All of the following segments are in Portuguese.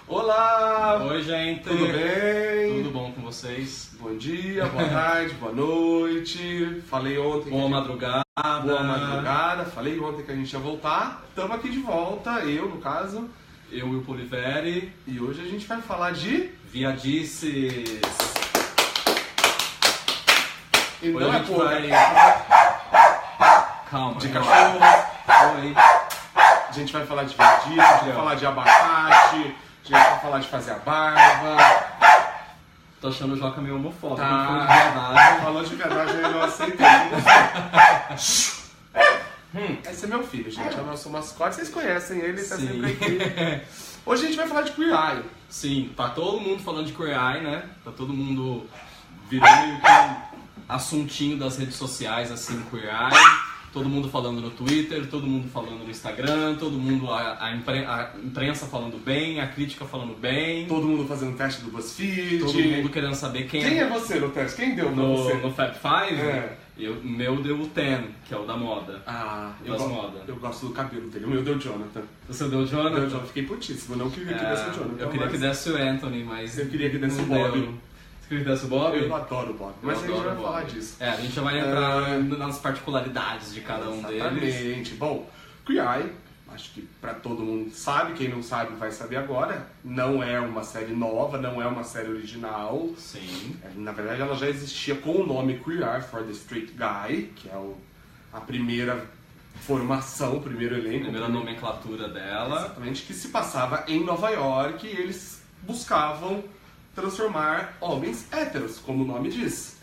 Olá! Oi, gente! Tudo bem? Tudo bom com vocês? Bom dia, boa tarde, boa noite. Falei ontem Boa madrugada. Boa madrugada. Falei ontem que a gente ia voltar. Estamos aqui de volta, eu no caso. Eu e o Poliveri. E hoje a gente vai falar de... Viadices! E Hoje não a é gente pouco. vai... Calma. De calma. cachorro. Oi. A gente vai falar de viadice, a gente vai falar de abacate, a gente vai falar de fazer a barba. Tô achando o Joca meio homofóbico. Tá. Falando de verdade. Falou de verdade, eu não aceitei. Esse é meu filho, gente. É o nosso mascote. Vocês conhecem ele, tá Sim. sempre aqui. Hoje a gente vai falar de Queer Eye. Sim, tá todo mundo falando de Queer Eye, né? Tá todo mundo virando meio que um assuntinho das redes sociais, assim, Queer Eye. Todo mundo falando no Twitter, todo mundo falando no Instagram, todo mundo, a imprensa falando bem, a crítica falando bem. Todo mundo fazendo teste do BuzzFeed. Todo mundo querendo saber Quem é você no teste? Quem deu pra você? No Fab Five. É. O meu deu o Ten, que é o da moda. Eu Das modas. gosto do cabelo dele. O meu deu Jonathan. Você deu o Jonathan? Eu fiquei putíssimo. Eu não queria que desse o Jonathan. Eu queria mas que desse o Anthony, mas eu queria que desse não o Bob. deu. Você queria que desse o Bob? Eu adoro o Bob. Mas a gente vai falar disso. A gente já vai entrar nas particularidades de cada um deles. Exatamente. Bom, Queer Eye, acho que pra todo mundo sabe, quem não sabe vai saber agora. Não é uma série nova, não é uma série original. Sim. Na verdade ela já existia com o nome Queer Eye for the Straight Guy, que é a primeira formação, o primeiro elenco. Primeira nomenclatura dela. Exatamente, que se passava em Nova York e eles buscavam transformar homens héteros, como o nome diz.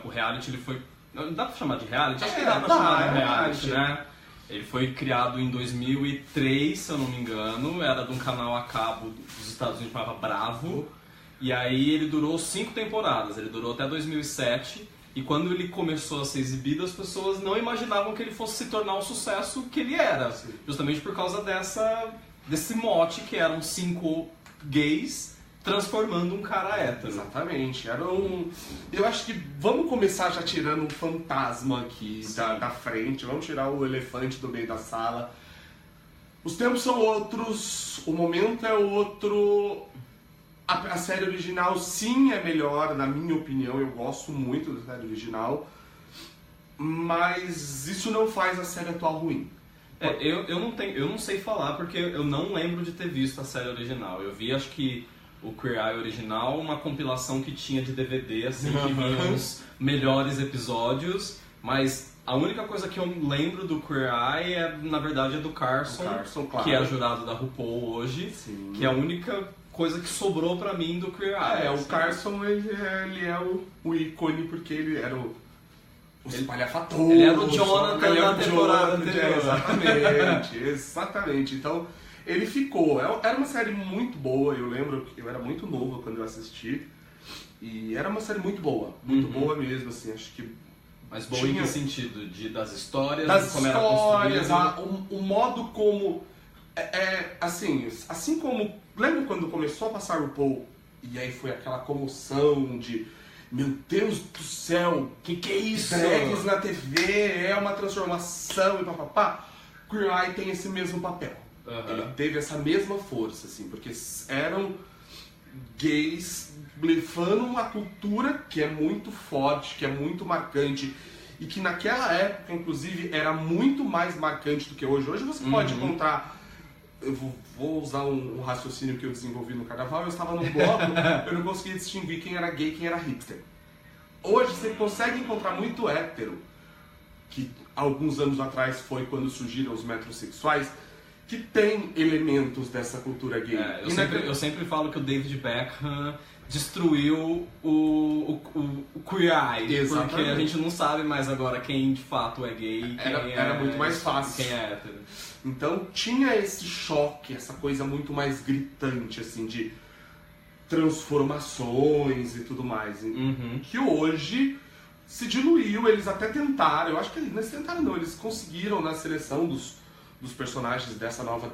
O reality ele foi... Não dá pra chamar de reality? Acho que Dá, dá pra chamar de reality. reality, né? Ele foi criado em 2003, se eu não me engano. Era de um canal a cabo dos Estados Unidos chamava Bravo. E aí ele durou 5 temporadas. Ele durou até 2007. E quando ele começou a ser exibido, as pessoas não imaginavam que ele fosse se tornar o sucesso que ele era. Sim. Justamente por causa desse mote que eram 5 gays transformando um cara hétero. Exatamente. Eu acho que vamos começar já tirando um fantasma aqui da frente. Vamos tirar o elefante do meio da sala. Os tempos são outros, o momento é outro. A série original sim é melhor, na minha opinião. Eu gosto muito da série original. Mas isso não faz a série atual ruim. Eu não sei falar porque eu não lembro de ter visto a série original. Eu vi, acho que o Queer Eye original, uma compilação que tinha de DVD, assim, que vinha os melhores episódios, mas a única coisa que eu lembro do Queer Eye na verdade, é do Carson, Claro. que é jurado da RuPaul hoje, Sim. que é a única coisa que sobrou pra mim do Queer Eye. O assim. Carson ele é o ícone porque ele era o espalhafatoso. Ele era o Jonathan ele era da o temporada Jonathan, anterior. Exatamente. Então, ele ficou. Era uma série muito boa, eu lembro que eu era muito novo quando eu assisti. E era uma série muito boa. Muito boa mesmo, assim, acho que... Mas boa em que sentido? Das histórias? Das como histórias, era construído? o modo como... assim como... Lembra quando começou a passar o Paul? E aí foi aquela comoção de... Meu Deus do céu, que é isso? Drags na TV, é uma transformação e papapá. Queer Eye tem esse mesmo papel. Ele teve essa mesma força, assim, porque eram gays levando uma cultura que é muito forte, que é muito marcante e que naquela época, inclusive, era muito mais marcante do que hoje. Hoje você pode encontrar... Eu vou usar um raciocínio que eu desenvolvi no carnaval. Eu estava num bloco, eu não conseguia distinguir quem era gay e quem era hipster. Hoje você consegue encontrar muito hétero, que alguns anos atrás foi quando surgiram os metrosexuais, que tem elementos dessa cultura gay. Eu sempre falo que o David Beckham destruiu o Queer Eye. Exatamente. Porque a gente não sabe mais agora quem de fato é gay e quem era muito mais fácil. Quem é hétero. Então tinha esse choque, essa coisa muito mais gritante, assim, de transformações e tudo mais. Que hoje se diluiu, eles até tentaram, eu acho que eles tentaram não, eles conseguiram na seleção dos personagens dessa nova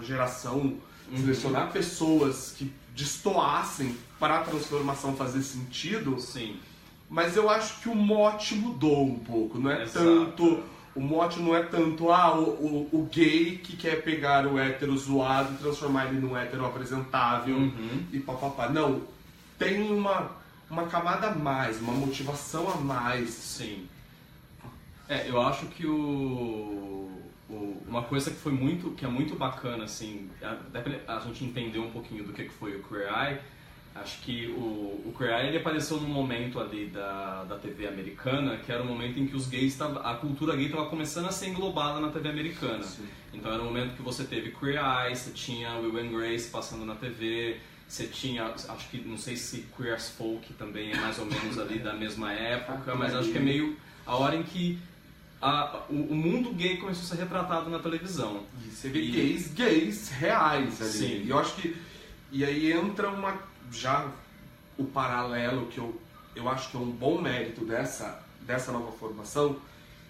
geração, selecionar pessoas que destoassem para a transformação fazer sentido. Sim. Mas eu acho que o mote mudou um pouco, não é Exato. tanto O mote não é tanto o gay que quer pegar o hétero zoado e transformar ele num hétero apresentável e papapá. Não, tem uma camada a mais, uma motivação a mais. Sim. Eu acho que uma coisa que é muito bacana, assim, até a gente entender um pouquinho do que foi o Queer Eye. Acho que o Queer Eye ele apareceu num momento ali da TV americana, que era o momento em que a cultura gay estava começando a ser englobada na TV americana. Sim. Então era o momento que você teve Queer Eye, você tinha Will and Grace passando na TV, você tinha, acho que, não sei se Queer as Folk também é mais ou menos ali da mesma época, mas acho que é meio a hora em que o mundo gay começou a ser retratado na televisão. E você vê gays reais ali. Sim. E eu acho que... E aí entra já o paralelo que eu acho que é um bom mérito dessa nova formação,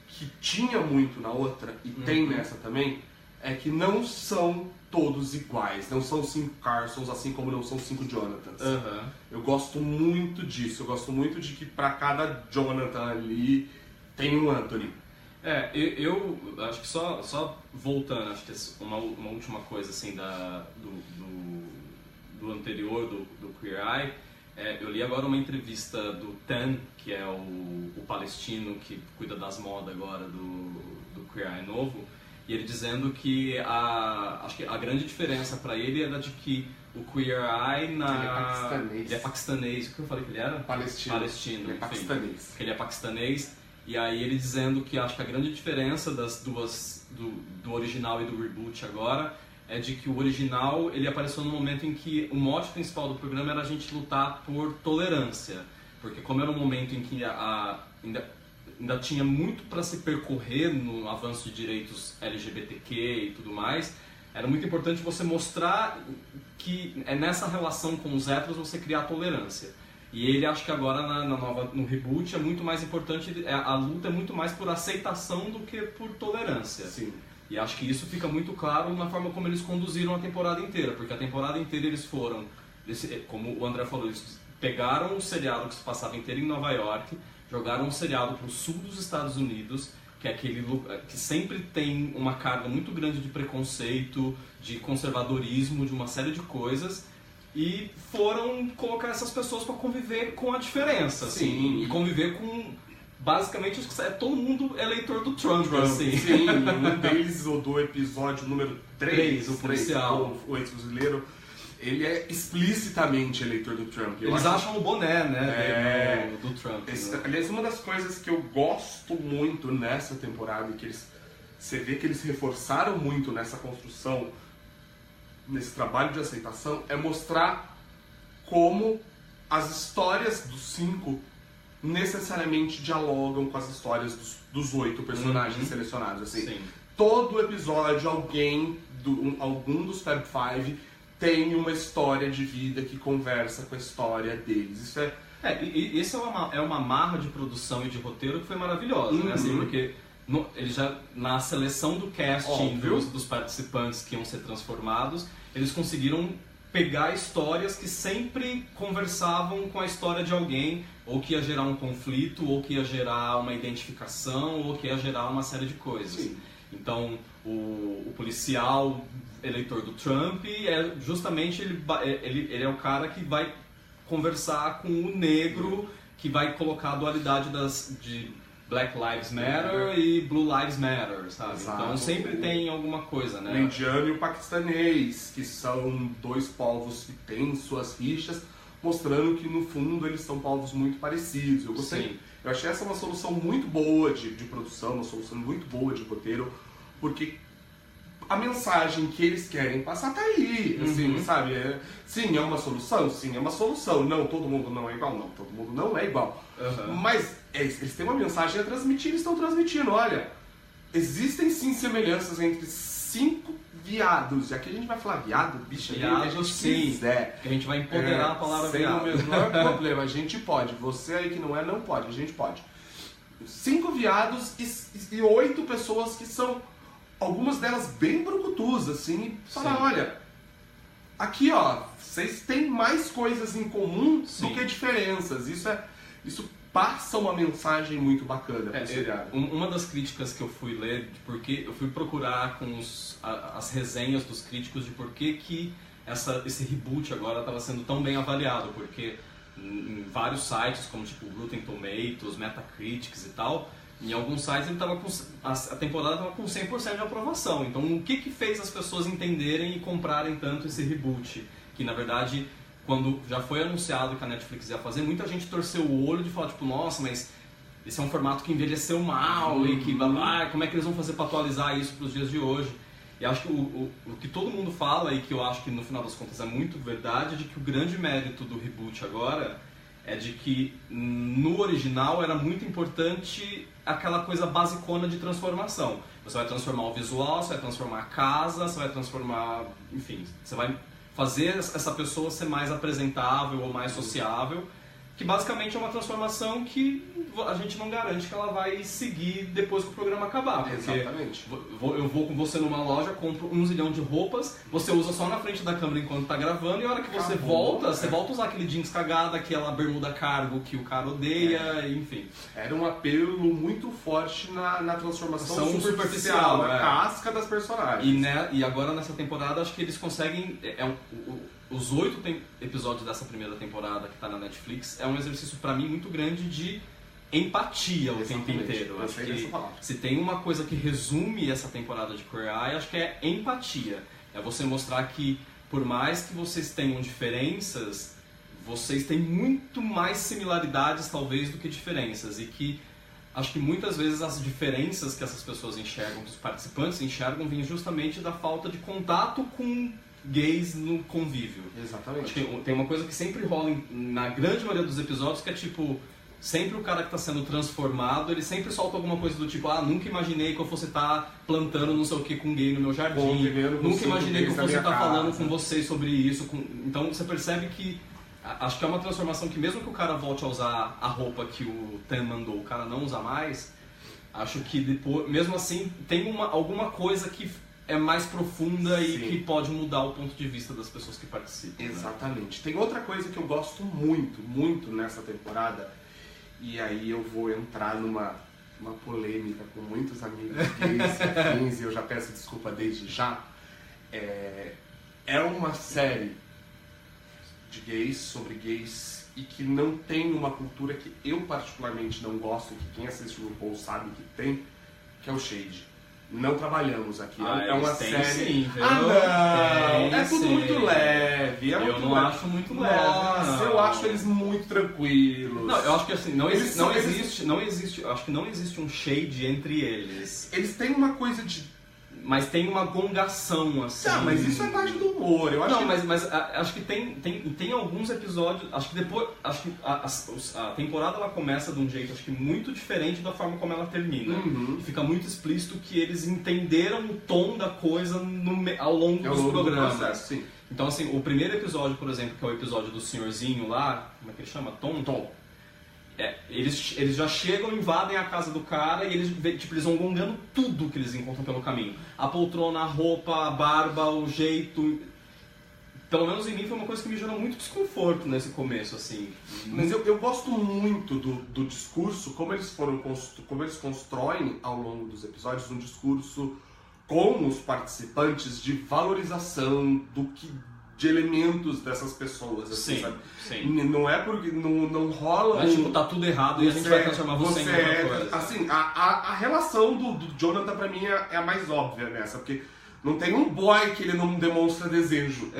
que tinha muito na outra e tem nessa também, é que não são todos iguais, não são 5 Carsons, assim como não são 5 Jonathans. Eu gosto muito disso, eu gosto muito de que pra cada Jonathan ali tem um Anthony. Eu acho que só voltando, acho que uma última coisa assim do anterior, do Queer Eye, eu li agora uma entrevista do Tan, que é o palestino que cuida das modas agora do Queer Eye novo, e ele dizendo que acho que a grande diferença para ele era de que o Queer Eye ele é paquistanês. O que eu falei que ele era? Palestino. Ele é paquistanês. Ele é paquistanês. E aí ele dizendo que acho que a grande diferença das duas, do original e do reboot agora, é de que o original ele apareceu no momento em que o mote principal do programa era a gente lutar por tolerância. Porque como era um momento em que ainda tinha muito para se percorrer no avanço de direitos LGBTQ e tudo mais, era muito importante você mostrar que nessa relação com os héteros você criar tolerância. E ele acha que agora no reboot é muito mais importante, a luta é muito mais por aceitação do que por tolerância. Sim. E acho que isso fica muito claro na forma como eles conduziram a temporada inteira, porque a temporada inteira eles foram, como o André falou, eles pegaram um seriado que se passava inteiro em Nova York, jogaram um seriado para o sul dos Estados Unidos, que é aquele que sempre tem uma carga muito grande de preconceito, de conservadorismo, de uma série de coisas, e foram colocar essas pessoas para conviver com a diferença, assim, e conviver com... Basicamente, todo mundo é eleitor do Trump, assim. Sim, um deles, do episódio número 3, o policial, o ex-brasileiro, ele é explicitamente eleitor do Trump. Eles acham o boné, né, do Trump. Aliás, uma das coisas que eu gosto muito nessa temporada, e que você vê que eles reforçaram muito nessa construção, nesse trabalho de aceitação, é mostrar como as histórias dos 5 necessariamente dialogam com as histórias dos 8 personagens selecionados. Assim. Sim. Todo episódio, algum dos Fab Five tem uma história de vida que conversa com a história deles. Isso é uma marra de produção e de roteiro que foi maravilhosa, né? Assim, porque eles já, na seleção do casting dos participantes que iam ser transformados, eles conseguiram pegar histórias que sempre conversavam com a história de alguém, ou que ia gerar um conflito, ou que ia gerar uma identificação, ou que ia gerar uma série de coisas. Sim. Então, o policial eleitor do Trump é justamente ele é o cara que vai conversar com o negro, que vai colocar a dualidade de Black Lives Matter e Blue Lives Matter, sabe? Exato. Então sempre tem alguma coisa, né? O indiano e o paquistanês, que são 2 povos que têm suas rixas, mostrando que no fundo eles são povos muito parecidos. Eu gostei. Sim. Eu achei essa uma solução muito boa de produção, uma solução muito boa de roteiro, porque a mensagem que eles querem passar tá aí, assim, sabe? Sim, é uma solução? Sim, é uma solução. Não, todo mundo não é igual. Não, todo mundo não é igual. Mas eles têm uma mensagem a transmitir, eles estão transmitindo. Olha, existem sim semelhanças entre 5 viados. E aqui a gente vai falar viado, bicha, viado, que a gente sim. quiser. Que a gente vai empoderar a palavra viado. Sem o menor problema, a gente pode. Você aí que não é, não pode, a gente pode. 5 viados e 8 pessoas que são, algumas delas bem brucutus, assim, e falar, olha, aqui ó, vocês têm mais coisas em comum do que diferenças. Isso passa uma mensagem muito bacana pro seriado. Uma das críticas que eu fui ler, porque eu fui procurar com as resenhas dos críticos de por que esse reboot agora estava sendo tão bem avaliado, porque em vários sites, como tipo Rotten Tomatoes, Metacritics e tal, em alguns sites ele tava a temporada estava com 100% de aprovação. Então o que fez as pessoas entenderem e comprarem tanto esse reboot? Que na verdade, quando já foi anunciado que a Netflix ia fazer, muita gente torceu o olho de falar tipo, nossa, mas esse é um formato que envelheceu mal e que como é que eles vão fazer para atualizar isso para os dias de hoje? E acho que o que todo mundo fala, e que eu acho que no final das contas é muito verdade, é de que o grande mérito do reboot agora é de que no original era muito importante aquela coisa basicona de transformação. Você vai transformar o visual, você vai transformar a casa, você vai transformar, enfim, você vai fazer essa pessoa ser mais apresentável ou mais sociável, que basicamente é uma transformação que a gente não garante que ela vai seguir depois que o programa acabar. Exatamente. Eu vou com você numa loja, compro 1 zilhão de roupas, você usa só na frente da câmera enquanto tá gravando, e a hora que você volta a usar aquele jeans cagada, aquela bermuda cargo que o cara odeia, enfim. Era um apelo muito forte na transformação superficial, na casca das personagens. E agora nessa temporada acho que eles conseguem... Os 8 episódios dessa primeira temporada que tá na Netflix é um exercício pra mim muito grande de empatia o tempo inteiro. Acho que se tem uma coisa que resume essa temporada de Queer Eye, acho que é empatia. É você mostrar que por mais que vocês tenham diferenças, vocês têm muito mais similaridades talvez do que diferenças, e que acho que muitas vezes as diferenças que essas pessoas enxergam, que os participantes enxergam, vêm justamente da falta de contato com gays no convívio. Exatamente. Acho que tem uma coisa que sempre rola na grande maioria dos episódios, que é tipo, sempre o cara que está sendo transformado, ele sempre solta alguma coisa do tipo, nunca imaginei que eu fosse estar plantando não sei o que com gay no meu jardim, nunca imaginei que eu fosse estar falando com vocês sobre isso. Então você percebe que acho que é uma transformação que mesmo que o cara volte a usar a roupa que o Tan mandou, o cara não usa mais, acho que depois, mesmo assim, tem alguma coisa que é mais profunda e que pode mudar o ponto de vista das pessoas que participam. Exatamente. Né? Tem outra coisa que eu gosto muito, muito nessa temporada, e aí eu vou entrar numa polêmica com muitos amigos gays e afins, e eu já peço desculpa desde já. É uma série de gays, sobre gays, e que não tem uma cultura que eu particularmente não gosto, e que quem assiste o RuPaul sabe que tem, que é o shade. Não trabalhamos aqui. É uma série. Sim, não! É tudo muito leve. Eu não acho muito leve. Nossa, eu acho eles muito tranquilos. Não, eu acho que assim, não existe. Eu acho que não existe um shade entre eles. Eles têm uma coisa de. Mas tem uma gongação, assim. Não, mas isso é parte do humor. Eu acho mas acho que tem alguns episódios. Acho que depois. Acho que a temporada ela começa de um jeito acho que muito diferente da forma como ela termina. Uhum. E fica muito explícito que eles entenderam o tom da coisa ao longo dos programas. Do processo, sim. Então, assim, o primeiro episódio, por exemplo, que é o episódio do senhorzinho lá, como é que ele chama? Tom. Eles já chegam, invadem a casa do cara e eles vão gongando tudo que eles encontram pelo caminho. A poltrona, a roupa, a barba, o jeito. Pelo menos em mim foi uma coisa que me gerou muito desconforto nesse começo, assim. Mas eu gosto muito do discurso, como eles constroem ao longo dos episódios um discurso com os participantes de valorização de elementos dessas pessoas, assim, sim, sabe? Sim. Não é porque não rola. Não é tipo, tá tudo errado e a gente vai transformar você em outra coisa. Assim, a relação do Jonathan pra mim é a mais óbvia nessa, porque não tem um boy que ele não demonstra desejo.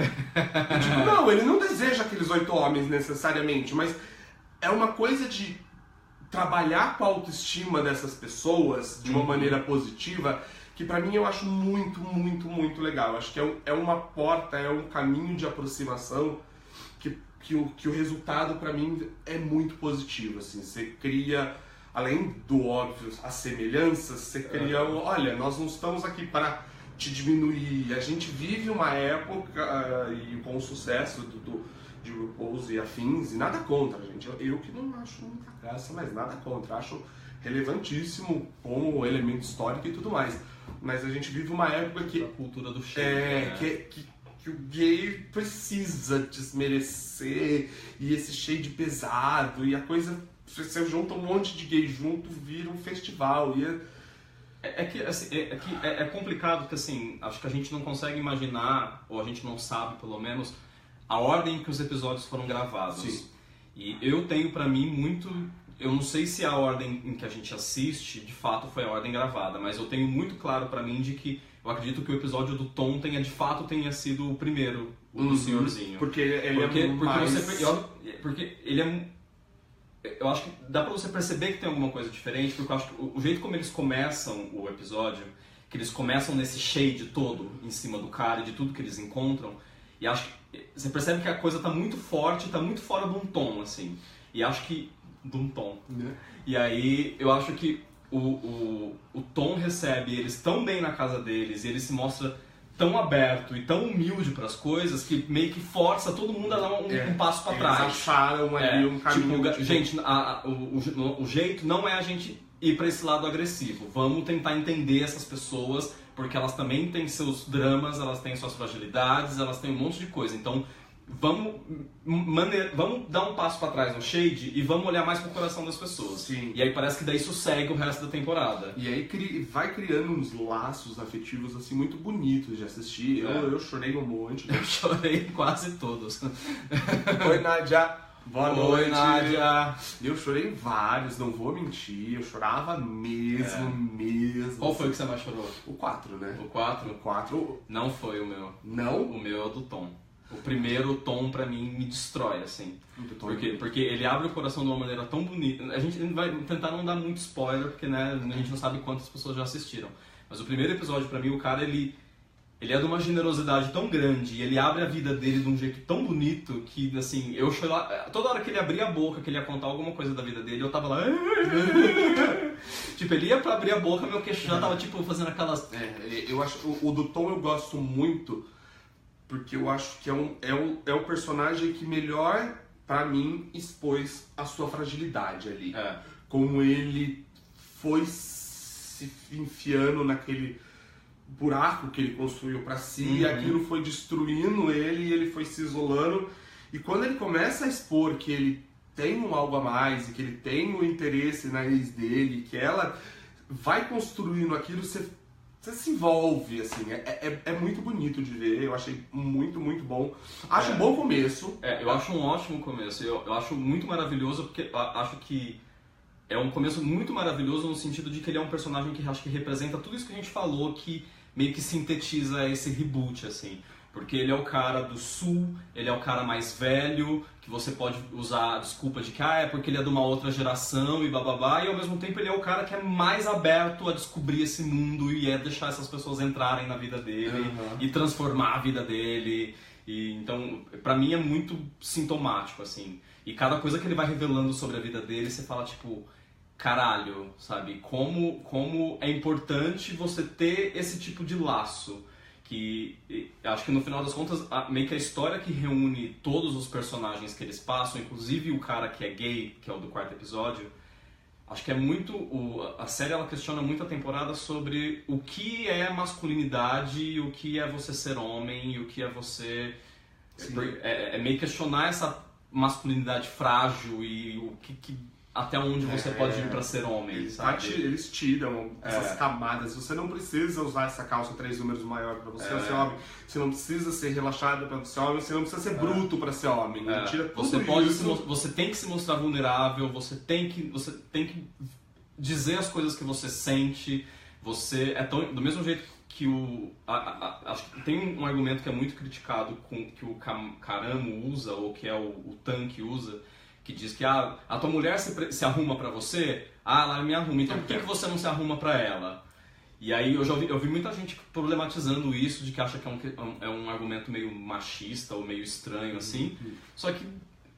Não, ele não deseja aqueles 8 homens necessariamente, mas é uma coisa de trabalhar com a autoestima dessas pessoas de uma maneira positiva, que pra mim eu acho muito, muito, muito legal. Eu acho que é uma porta, é um caminho de aproximação que o resultado pra mim é muito positivo. Assim, você cria, além do óbvio, as semelhanças, você cria, olha, nós não estamos aqui para te diminuir. A gente vive uma época, e com o sucesso de RuPaul's e afins, e nada contra, gente. Eu que não acho muita graça, mas nada contra. Acho relevantíssimo como elemento histórico e tudo mais. Mas a gente vive uma época que a cultura do shade, que o gay precisa desmerecer, e esse shade pesado, e a coisa você junta um monte de gay junto, vira um festival. É complicado porque, assim, acho que a gente não consegue imaginar, ou a gente não sabe, pelo menos, a ordem em que os episódios foram gravados. Sim. E eu tenho pra mim muito... Eu não sei se a ordem em que a gente assiste, de fato, foi a ordem gravada, mas eu tenho muito claro pra mim de que eu acredito que o episódio do Tom de fato tenha sido o primeiro, o do senhorzinho. Porque ele é... Eu acho que dá pra você perceber que tem alguma coisa diferente, porque eu acho que o jeito como eles começam o episódio, que eles começam nesse shade todo em cima do cara e de tudo que eles encontram, e acho que você percebe que a coisa tá muito forte, tá muito fora de um tom, assim. E acho que... de um tom. E aí eu acho que o Tom recebe eles tão bem na casa deles, e ele se mostra tão aberto e tão humilde para as coisas que meio que força todo mundo a dar um passo para trás. Eles acharam ali um caminho. Tipo, gente, o jeito não é a gente ir para esse lado agressivo. Vamos tentar entender essas pessoas, porque elas também têm seus dramas, elas têm suas fragilidades, elas têm um monte de coisa. Então, vamos dar um passo para trás no shade e vamos olhar mais pro coração das pessoas. Sim. E aí parece que daí isso segue o resto da temporada. E aí vai criando uns laços afetivos assim muito bonitos de assistir. Eu chorei um monte. Eu chorei quase todos. Oi, Nádia. Boa noite. Oi, Nádia. Eu chorei vários, não vou mentir. Eu chorava mesmo. Qual foi o que você mais chorou? O 4, né? O 4? O 4. Não foi o meu. Não? O meu é o do Tom. O primeiro Tom, pra mim, me destrói, assim. Porque ele abre o coração de uma maneira tão bonita. A gente vai tentar não dar muito spoiler, porque né, a gente não sabe quantas pessoas já assistiram. Mas o primeiro episódio, pra mim, o cara, ele é de uma generosidade tão grande, e ele abre a vida dele de um jeito tão bonito, que, assim, eu chorava... Toda hora que ele abria a boca, que ele ia contar alguma coisa da vida dele, eu tava lá... Tipo, ele ia pra abrir a boca, meu queixo já tava, tipo, fazendo aquelas... Eu acho... O do Tom eu gosto muito... Porque eu acho que é o personagem que melhor, pra mim, expôs a sua fragilidade ali. Como ele foi se enfiando naquele buraco que ele construiu pra si, e aquilo foi destruindo ele, e ele foi se isolando. E quando ele começa a expor que ele tem um algo a mais, e que ele tem um interesse na ex dele, que ela vai construindo aquilo, você se envolve, assim, é muito bonito de ver, eu achei muito bom. Acho um bom começo. Eu acho um ótimo começo, eu acho muito maravilhoso, porque acho que é um começo muito maravilhoso no sentido de que ele é um personagem que acho que representa tudo isso que a gente falou, que meio que sintetiza esse reboot, assim. Porque ele é o cara do sul, ele é o cara mais velho, que você pode usar a desculpa de que é porque ele é de uma outra geração e bababá, e ao mesmo tempo ele é o cara que é mais aberto a descobrir esse mundo e deixar essas pessoas entrarem na vida dele e transformar a vida dele. E, então, pra mim é muito sintomático, assim. E cada coisa que ele vai revelando sobre a vida dele, você fala, tipo, caralho, sabe? Como é importante você ter esse tipo de laço. Que acho que no final das contas, meio que a história que reúne todos os personagens que eles passam, inclusive o cara que é gay, que é o do 4º episódio, acho que é muito... A série ela questiona muito a temporada sobre o que é masculinidade, o que é você ser homem, e o que é você... É meio questionar essa masculinidade frágil e o que até onde você pode ir pra ser homem, sabe? Eles tiram essas camadas. Você não precisa usar essa calça 3 números maior pra você ser homem. Você não precisa ser relaxado pra ser homem. Você não precisa ser bruto pra ser homem. Tira tudo você tem que se mostrar vulnerável. Você tem que dizer as coisas que você sente. Você é tão... Do mesmo jeito que acho que tem um argumento que é muito criticado que o Karamo usa, ou que é o Tank usa, que diz que a tua mulher se arruma pra você, ela me arruma, então por que você não se arruma pra ela? E aí eu vi muita gente problematizando isso, de que acha que é um argumento meio machista ou meio estranho, assim. Só que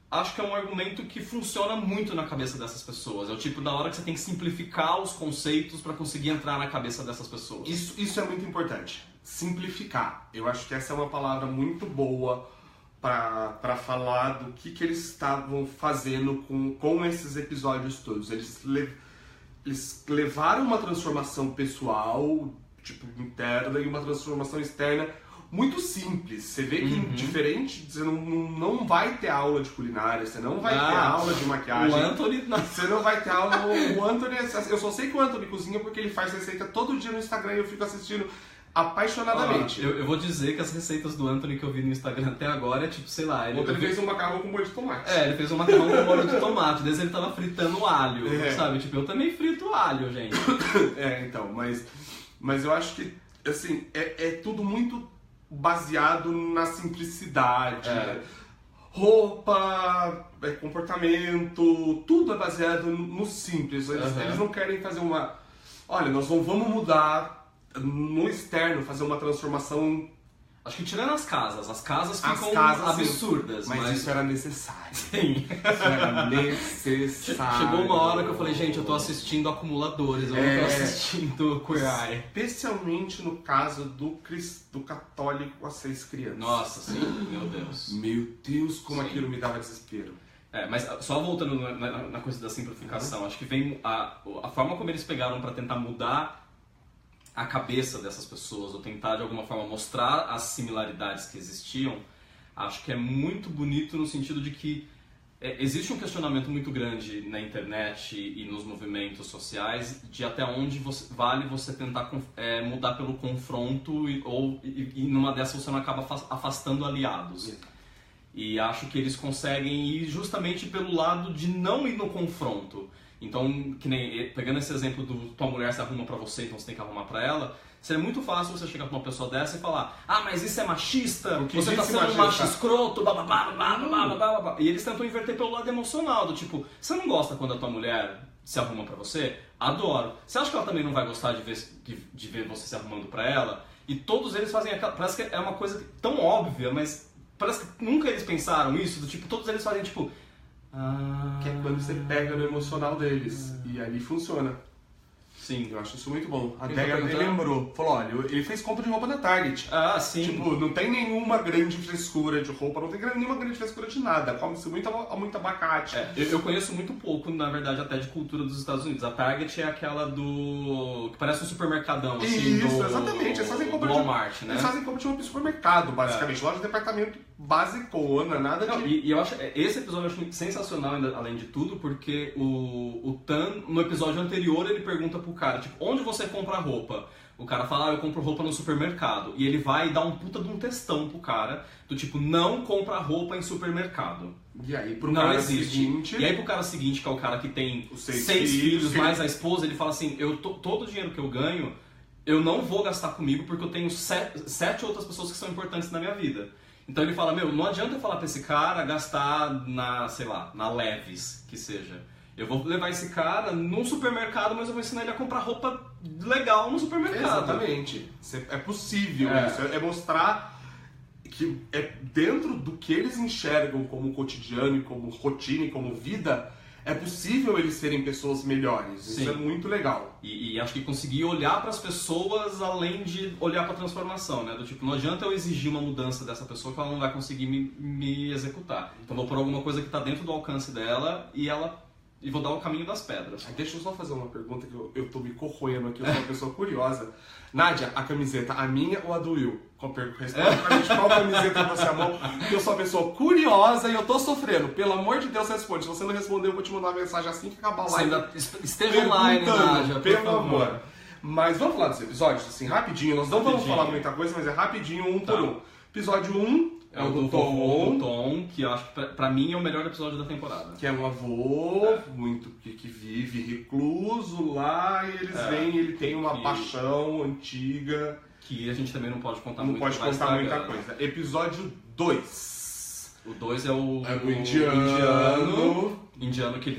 acho que é um argumento que funciona muito na cabeça dessas pessoas. É o tipo da hora que você tem que simplificar os conceitos pra conseguir entrar na cabeça dessas pessoas. Isso é muito importante. Simplificar. Eu acho que essa é uma palavra muito boa para falar do que eles estavam fazendo com esses episódios todos. Eles levaram uma transformação pessoal, tipo, interna, e uma transformação externa muito simples. Você vê que diferente, você não vai ter aula de culinária, você não vai ter aula de maquiagem. O Anthony... Você não vai ter aula... O Anthony... Eu só sei que o Anthony cozinha porque ele faz receita todo dia no Instagram e eu fico assistindo apaixonadamente. Eu vou dizer que as receitas do Anthony que eu vi no Instagram até agora é tipo, sei lá... Ele fez um macarrão com molho de tomate. Ele fez um macarrão com molho de tomate. Desde ele tava fritando alho, sabe? Tipo, eu também frito alho, gente. Então, mas eu acho que, assim, é tudo muito baseado na simplicidade. Roupa, comportamento, tudo é baseado no simples. Eles não querem fazer uma... Olha, nós não vamos mudar no externo, fazer uma transformação... Acho que tirando as casas ficam absurdas. Mas isso era necessário. Sim. Isso era necessário. Chegou uma hora que eu falei, gente, eu tô assistindo Acumuladores, eu não tô assistindo Queer Eye. Especialmente no caso do católico a 6 crianças. Nossa, sim, meu Deus. Meu Deus, como aquilo me dava desespero. Mas só voltando na coisa da simplificação, acho que vem a forma como eles pegaram pra tentar mudar a cabeça dessas pessoas, ou tentar de alguma forma mostrar as similaridades que existiam, acho que é muito bonito no sentido de que existe um questionamento muito grande na internet e nos movimentos sociais de até onde vale você tentar mudar pelo confronto e numa dessas você não acaba afastando aliados. E acho que eles conseguem ir justamente pelo lado de não ir no confronto. Então, pegando esse exemplo do tua mulher se arruma pra você, então você tem que arrumar pra ela, seria muito fácil você chegar pra uma pessoa dessa e falar: ah, mas isso é machista, você tá sendo um macho escroto, blá blá blá blá blá blá blá. E eles tentam inverter pelo lado emocional, do tipo, você não gosta quando a tua mulher se arruma pra você? Adoro. Você acha que ela também não vai gostar de ver você se arrumando pra ela? E todos eles fazem aquela... Parece que é uma coisa tão óbvia, mas parece que nunca eles pensaram isso, do tipo, todos eles fazem tipo... Que é quando você pega no emocional deles. E ali funciona. Sim. Eu acho isso muito bom. A Dega me lembrou. Falou, olha, ele fez compra de roupa na Target. Sim. Tipo, não tem nenhuma grande frescura de roupa, não tem nenhuma grande frescura de nada. Come-se muito abacate. Eu conheço muito pouco, na verdade, até de cultura dos Estados Unidos. A Target é aquela que parece um supermercadão, assim, isso, exatamente. Eles fazem compra do Walmart, né? Eles fazem compra de roupa de supermercado, basicamente. Loja de departamento basicona, nada de... E eu acho, esse episódio eu acho sensacional, além de tudo, porque o Tan, no episódio anterior, ele pergunta pro cara, tipo, onde você compra roupa? O cara fala, eu compro roupa no supermercado. E ele vai dar um puta de um textão pro cara, do tipo, não compra roupa em supermercado. E aí pro cara seguinte... E aí pro cara seguinte, que é o cara que tem 6 filhos, mais a esposa, ele fala assim, todo o dinheiro que eu ganho, eu não vou gastar comigo porque eu tenho 7 outras pessoas que são importantes na minha vida. Então ele fala, não adianta eu falar pra esse cara gastar na Levi's, que seja. Eu vou levar esse cara num supermercado, mas eu vou ensinar ele a comprar roupa legal no supermercado. Exatamente. É possível isso. É mostrar que dentro do que eles enxergam como cotidiano, como rotina e como vida, é possível eles serem pessoas melhores. Sim. Isso é muito legal. E acho que conseguir olhar para as pessoas além de olhar para a transformação, né? Do tipo, não adianta eu exigir uma mudança dessa pessoa que ela não vai conseguir me executar. Então vou pôr alguma coisa que está dentro do alcance dela e vou dar o caminho das pedras. Deixa eu só fazer uma pergunta que eu tô me corroendo aqui, eu sou uma pessoa curiosa. Nádia, a camiseta, a minha ou a do Will? Responde pra gente qual camiseta você amou, porque eu sou uma pessoa curiosa e eu tô sofrendo. Pelo amor de Deus, responde. Se você não responder, eu vou te mandar uma mensagem assim que acabar a live. Esteja online, Nádia, pelo amor. Mas vamos falar dos episódios, assim, rapidinho. Nós não vamos falar muita coisa, mas é rapidinho, um por um. Episódio 1... É o do Tom, que eu acho que pra mim é o melhor episódio da temporada. Que é um avô muito que vive recluso lá e eles vêm, ele tem uma paixão antiga. Que a gente também não pode contar muito. Não pode contar muita coisa. Episódio 2. O 2 é o indiano que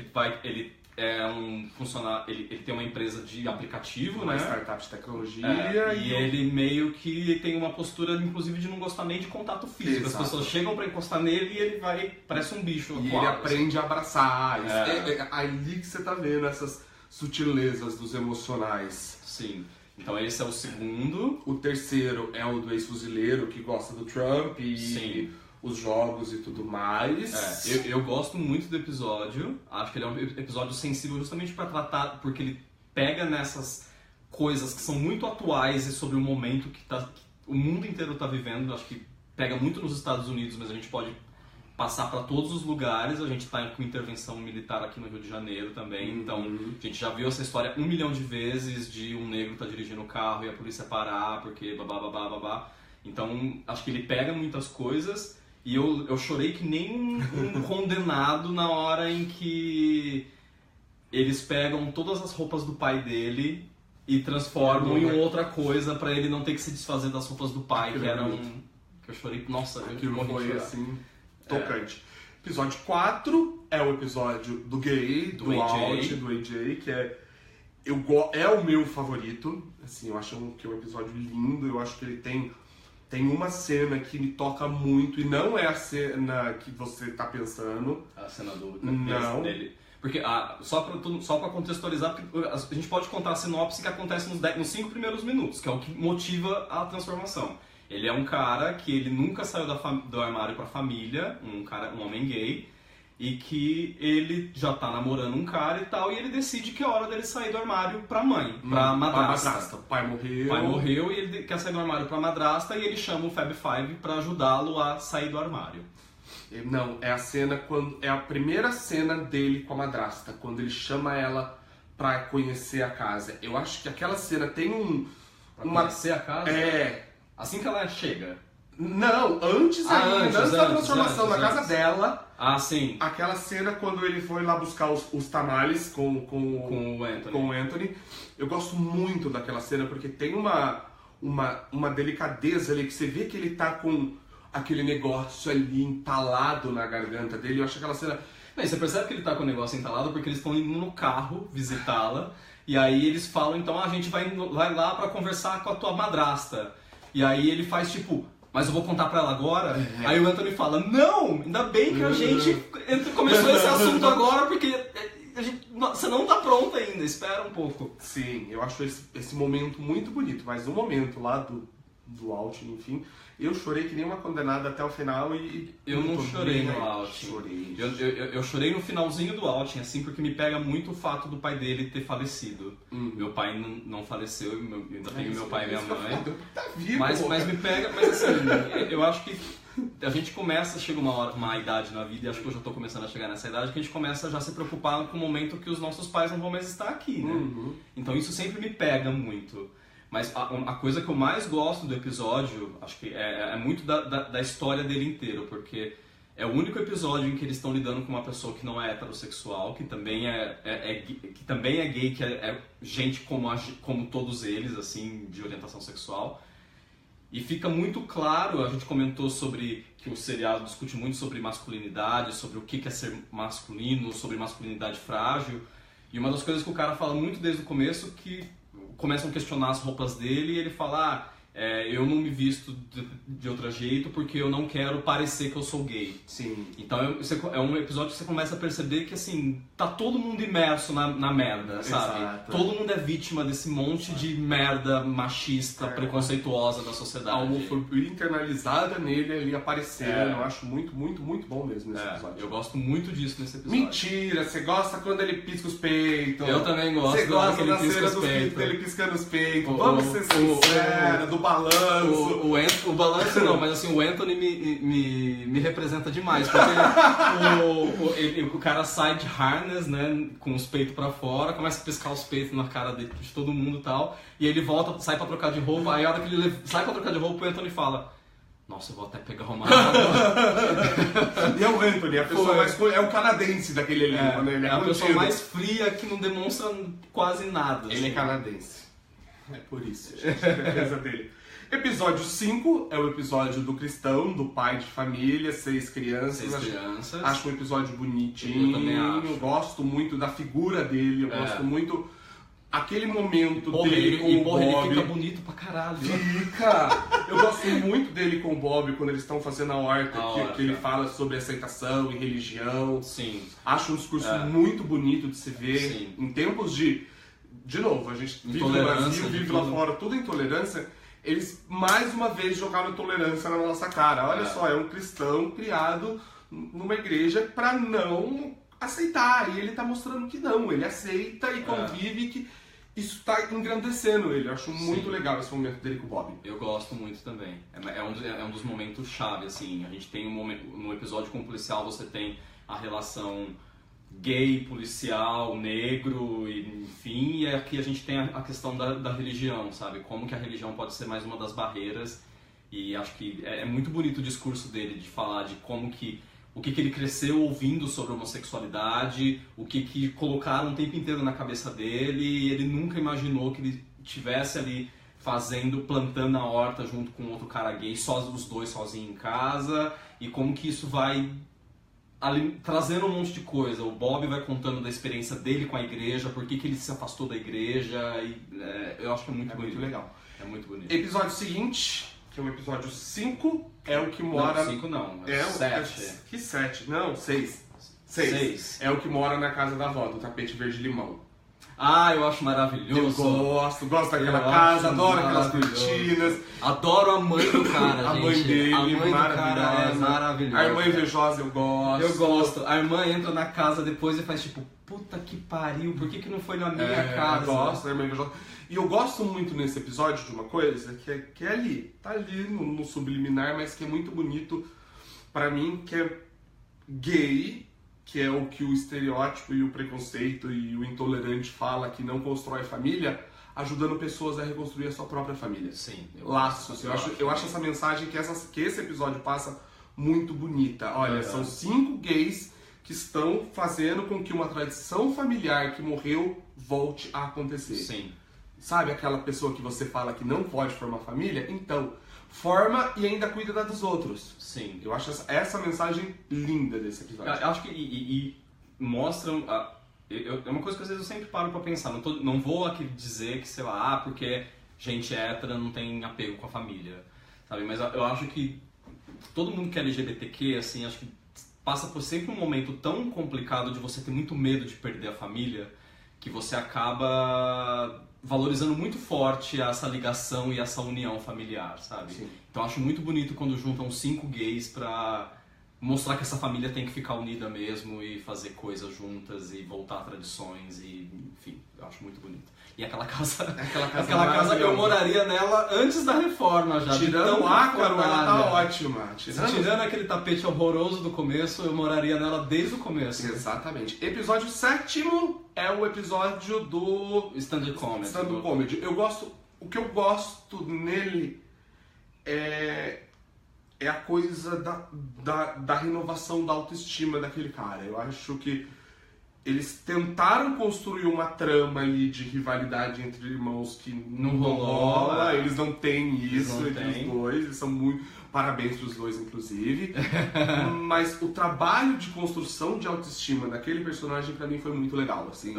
ele é um funcionário, ele tem uma empresa de aplicativo, uma né? Startup de tecnologia. E ele meio que tem uma postura, inclusive, de não gostar nem de contato físico. Exato. As pessoas chegam pra encostar nele e ele parece um bicho. E ele aprende a abraçar. É ali que você tá vendo essas sutilezas dos emocionais. Sim. Então esse é o segundo. O terceiro é o do ex-fuzileiro que gosta do Trump e... Sim. Os jogos e tudo mais. Eu gosto muito do episódio. Acho que ele é um episódio sensível justamente para tratar, porque ele pega nessas coisas que são muito atuais e sobre o momento o mundo inteiro tá vivendo. Acho que pega muito nos Estados Unidos, mas a gente pode passar para todos os lugares. A gente tá com intervenção militar aqui no Rio de Janeiro também, então a gente já viu essa história 1 milhão de vezes de um negro tá dirigindo o carro e a polícia parar porque babá. Então acho que ele pega muitas coisas e eu chorei que nem um condenado na hora em que eles pegam todas as roupas do pai dele e transformam em outra coisa pra ele não ter que se desfazer das roupas do pai, que eram... que eu chorei, nossa, aquilo foi assim, tocante. Episódio 4 é o episódio do gay, do AJ, que é o meu favorito. Assim, eu acho que é um episódio lindo, eu acho que ele tem uma cena que me toca muito, e não é a cena que você tá pensando. A cena não. Dele. Porque, só pra contextualizar, a gente pode contar a sinopse que acontece nos 5 primeiros minutos, que é o que motiva a transformação. Ele é um cara que ele nunca saiu do armário pra família, um homem gay, e que ele já tá namorando um cara e tal, e ele decide que é hora dele sair do armário pra mãe, pra madrasta. O pai morreu e ele quer sair do armário pra madrasta, e ele chama o Fab Five pra ajudá-lo a sair do armário. Não, é a cena quando é a primeira cena dele com a madrasta, quando ele chama ela pra conhecer a casa. Eu acho que aquela cena tem conhecer a casa? É. Assim que ela chega. Não, antes da transformação, na casa dela. Sim. Aquela cena quando ele foi lá buscar os tamales com o Anthony. Eu gosto muito daquela cena porque tem uma delicadeza ali, que você vê que ele tá com aquele negócio ali entalado na garganta dele. Eu acho aquela cena... Não, você percebe que ele tá com o negócio entalado porque eles estão indo no carro visitá-la. E aí eles falam, então, a gente vai lá pra conversar com a tua madrasta. E aí ele faz tipo... Mas eu vou contar pra ela agora? Aí o Anthony fala, não, ainda bem que a gente começou esse assunto agora, porque você não tá pronta ainda, espera um pouco. Sim, eu acho esse momento muito bonito, mas no momento lá do outing, enfim, eu chorei que nem uma condenada até o final e... Eu não chorei no outing. Chorei. Eu chorei no finalzinho do outing, assim, porque me pega muito o fato do pai dele ter falecido. Meu pai não faleceu, eu ainda tenho meu pai e minha mãe. Tá vivo, mas me pega, mas assim, eu acho que a gente chega uma idade na vida, e acho que eu já tô começando a chegar nessa idade, que a gente começa já a se preocupar com o momento que os nossos pais não vão mais estar aqui, né? Então isso sempre me pega muito. Mas a coisa que eu mais gosto do episódio, acho que é muito da história dele inteiro, porque é o único episódio em que eles estão lidando com uma pessoa que não é heterossexual, que também é gay, que é gente como todos eles, assim, de orientação sexual. E fica muito claro, a gente comentou sobre que o seriado discute muito sobre masculinidade, sobre o que é ser masculino, sobre masculinidade frágil. E uma das coisas que o cara fala muito desde o começo, que começam a questionar as roupas dele, e ele fala, eu não me visto de outro jeito porque eu não quero parecer que eu sou gay. Sim. Então é um episódio que você começa a perceber que, assim, tá todo mundo imerso na merda, sabe? Exato. Todo mundo é vítima desse monte de merda machista, preconceituosa da sociedade. A homofobia internalizada nele ali aparecendo. Eu acho muito, muito, muito bom mesmo nesse episódio. Eu gosto muito disso nesse episódio. Mentira, você gosta quando ele pisca os peitos. Eu também gosto. Você gosta da cena dele piscando os peitos. Vamos ser sinceros, do balanço. O balanço não, mas assim, o Anthony me representa demais, porque o cara sai de harness, né, com os peitos pra fora, começa a piscar os peitos na cara de todo mundo e tal, e ele volta, sai pra trocar de roupa, aí a hora que ele sai pra trocar de roupa, o Anthony fala, nossa, eu vou até pegar uma água. E é o Anthony, a pessoa mais... É o canadense daquele elenco, né? Ele é a pessoa mais fria que não demonstra quase nada. Ele é canadense. É por isso, gente, a defesa dele. Episódio 5 é o episódio do cristão, do pai de família, 6 crianças. Acho um episódio bonitinho. Eu também acho. Eu gosto muito da figura dele, eu gosto muito... Aquele momento dele com o Bob. Ele fica bonito pra caralho. Fica! Eu gosto muito dele com o Bob quando eles estão fazendo a horta, que ele fala sobre aceitação e religião. Sim. Acho um discurso muito bonito de se ver. Sim. Em tempos de novo, a gente vive no Brasil, vive lá fora, tudo intolerância. Eles mais uma vez jogaram intolerância na nossa cara. Olha só, é um cristão criado numa igreja pra não aceitar. E ele tá mostrando que não, ele aceita e convive isso tá engrandecendo ele. Eu acho muito legal esse momento dele com o Bob. Eu gosto muito também. É um dos momentos chave, assim. A gente tem um momento, no episódio com o policial você tem a relação gay, policial, negro, enfim, e aqui a gente tem a questão da religião, sabe? Como que a religião pode ser mais uma das barreiras, e acho que é muito bonito o discurso dele de falar de como que o que ele cresceu ouvindo sobre homossexualidade, o que colocaram o tempo inteiro na cabeça dele, e ele nunca imaginou que ele estivesse ali plantando a horta junto com outro cara gay, os dois sozinhos em casa, e como que isso vai ali, trazendo um monte de coisa. O Bob vai contando da experiência dele com a igreja, por que ele se afastou da igreja, e eu acho que é muito bonito. Muito legal. É muito bonito. Episódio seguinte, que é o episódio 5, é o que mora... Não, 5 não, é 7. Que 7? Não, 6. 6. É o que mora na casa da avó, do tapete verde-limão. Ah, eu acho maravilhoso. Eu gosto daquela casa, adoro aquelas cortinas. Adoro a mãe do cara, a gente. Mãe dele, a mãe maravilhosa. Do cara é maravilhosa. A irmã invejosa eu gosto. Eu gosto. A irmã entra na casa depois e faz tipo, puta que pariu, por que não foi na minha casa? Eu gosto da irmã invejosa. E eu gosto muito nesse episódio de uma coisa que é ali, tá ali no subliminar, mas que é muito bonito pra mim, que é gay, que é o que o estereótipo e o preconceito e o intolerante fala que não constrói família, ajudando pessoas a reconstruir a sua própria família. Sim. Laços. Eu acho essa mensagem que esse episódio passa muito bonita. Olha, são 5 gays que estão fazendo com que uma tradição familiar que morreu volte a acontecer. Sim. Sabe aquela pessoa que você fala que não pode formar família? Então, forma e ainda cuida da dos outros. Sim. Eu acho essa mensagem linda desse episódio. Eu acho que mostram... É uma coisa que às vezes eu sempre paro pra pensar. Não vou aqui dizer que, sei lá, porque gente hétera não tem apego com a família, sabe? Mas eu acho que todo mundo que é LGBTQ, assim, acho que passa por sempre um momento tão complicado de você ter muito medo de perder a família, que você acaba valorizando muito forte essa ligação e essa união familiar, sabe? Sim. Então acho muito bonito quando juntam 5 gays pra mostrar que essa família tem que ficar unida mesmo e fazer coisas juntas e voltar a tradições e, enfim, eu acho muito bonito. E aquela casa eu moraria nela antes da reforma já. Tirando o ácaro, ela tá ótima. Tirando aquele tapete horroroso do começo, eu moraria nela desde o começo. Exatamente. Episódio 7º é o episódio do Stand-up Comedy. O que eu gosto nele é a coisa da renovação da autoestima daquele cara. Eu acho que eles tentaram construir uma trama ali de rivalidade entre irmãos que não rola. Eles não têm isso entre os dois. Eles são muito... Parabéns pros dois, inclusive. Mas o trabalho de construção de autoestima daquele personagem, pra mim, foi muito legal, assim.